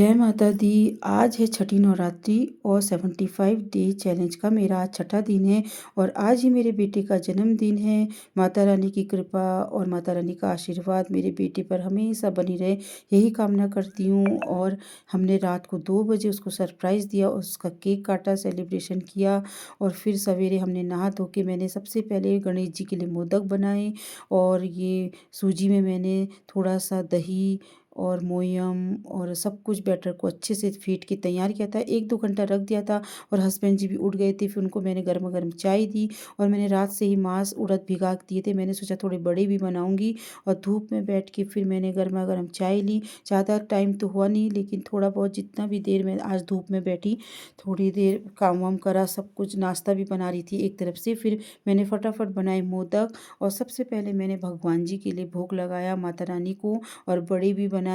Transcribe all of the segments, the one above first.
जय माता दी। आज है छठी नवरात्रि और 75 डे चैलेंज का मेरा आज छठा दिन है और आज ही मेरे बेटे का जन्मदिन है। माता रानी की कृपा और माता रानी का आशीर्वाद मेरे बेटे पर हमेशा बनी रहे, यही कामना करती हूँ। और हमने रात को 2 बजे उसको सरप्राइज़ दिया, उसका केक काटा, सेलिब्रेशन किया और फिर सवेरे हमने नहा धो के मैंने सबसे पहले गणेश जी के लिए मोदक बनाए और ये सूजी में मैंने थोड़ा-सा दही और मोयम और सब कुछ बैटर को अच्छे से फेंट के तैयार किया था। 1-2 घंटा रख दिया था और हस्बैंड जी भी उठ गए थे। फिर उनको मैंने गरमा-गरम चाय दी और मैंने रात से ही माँस उड़द भिगा दिए थे। मैंने सोचा थोड़े बड़े भी बनाऊँगी और धूप में बैठ के फिर मैंने गरमा-गरम चाय ली। ज़्यादा टाइम तो हुआ नहीं, लेकिन थोड़ा बहुत जितना भी देर मैं आज धूप में बैठी, थोड़ी देर काम-वाम करा, सब कुछ नाश्ता भी बना रही थी एक तरफ से। फिर मैंने फटाफट बनाए मोदक और सबसे पहले मैंने भगवान जी के लिए भोग लगाया, माता रानी को, और बड़े भी बनाए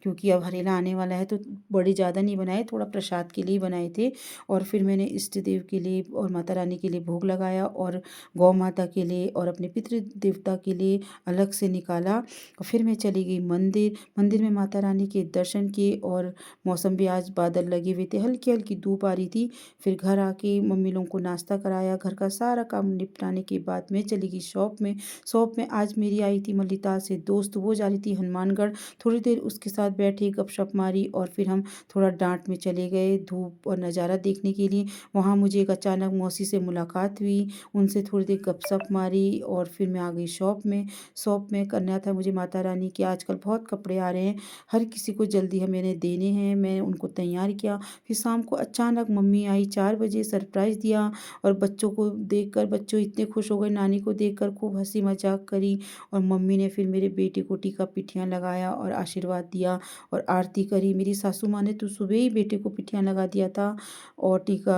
क्योंकि अब हरेला आने वाला है तो बड़े ज़्यादा नहीं बनाए, थोड़ा प्रसाद के लिए ही बनाए थे। और फिर मैंने इष्ट देव के लिए और माता रानी के लिए भोग लगाया और गौ माता के लिए और अपने पितृ देवता के लिए अलग से निकाला। और फिर मैं चली गई मंदिर। मंदिर में माता रानी के दर्शन किए और मौसम भी आज बादल लगे हुए थे, हल्की हल्की धूप आ रही थी। फिर घर आके मम्मी लोगों को नाश्ता कराया, घर का सारा काम निपटाने के बाद मैं चली गई शॉप में। शॉप में आज मेरी आई थी मलिता से दोस्त, वो जा रही थी हनुमानगढ़। थोड़ी देर उसके साथ बैठी, गपशप मारी और फिर हम थोड़ा डांट में चले गए धूप और नज़ारा देखने के लिए। वहाँ मुझे एक अचानक मौसी से मुलाकात हुई, उनसे थोड़ी देर गपशप मारी और फिर मैं आ गई शॉप में। शॉप में करना था मुझे माता रानी के आजकल बहुत कपड़े आ रहे हैं, हर किसी को जल्दी हम मैंने देने हैं, मैं उनको तैयार किया। फिर शाम को अचानक मम्मी आई, 4 बजे सरप्राइज़ दिया और बच्चों को देखकर बच्चों इतने खुश हो गए, नानी को देखकर खूब हंसी मजाक करी। और मम्मी ने फिर मेरे बेटे को टीका पिठियाँ लगाया और आशीर्वाद दिया और आरती करी। मेरी सासू माँ ने तो सुबह ही बेटे को पिठियाँ लगा दिया था और टीका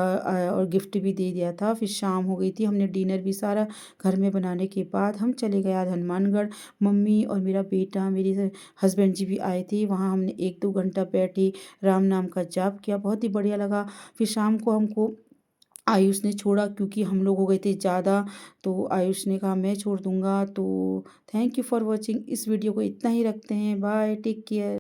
और गिफ्ट भी दे दिया था। फिर शाम हो गई थी, हमने डिनर भी सारा घर में बनाने के बाद हम चले गए आज हनुमानगढ़। मम्मी और मेरा बेटा, मेरे हस्बैंड जी भी आए थे। वहाँ हमने 1-2 घंटा बैठे, राम नाम का जाप किया, बहुत ही बढ़िया लगा। फिर शाम को हमको आयुष ने छोड़ा क्योंकि हम लोग हो गए थे ज़्यादा, तो आयुष ने कहा मैं छोड़ दूँगा। तो थैंक यू फॉर वॉचिंग। इस वीडियो को इतना ही रखते हैं। Bye, take care.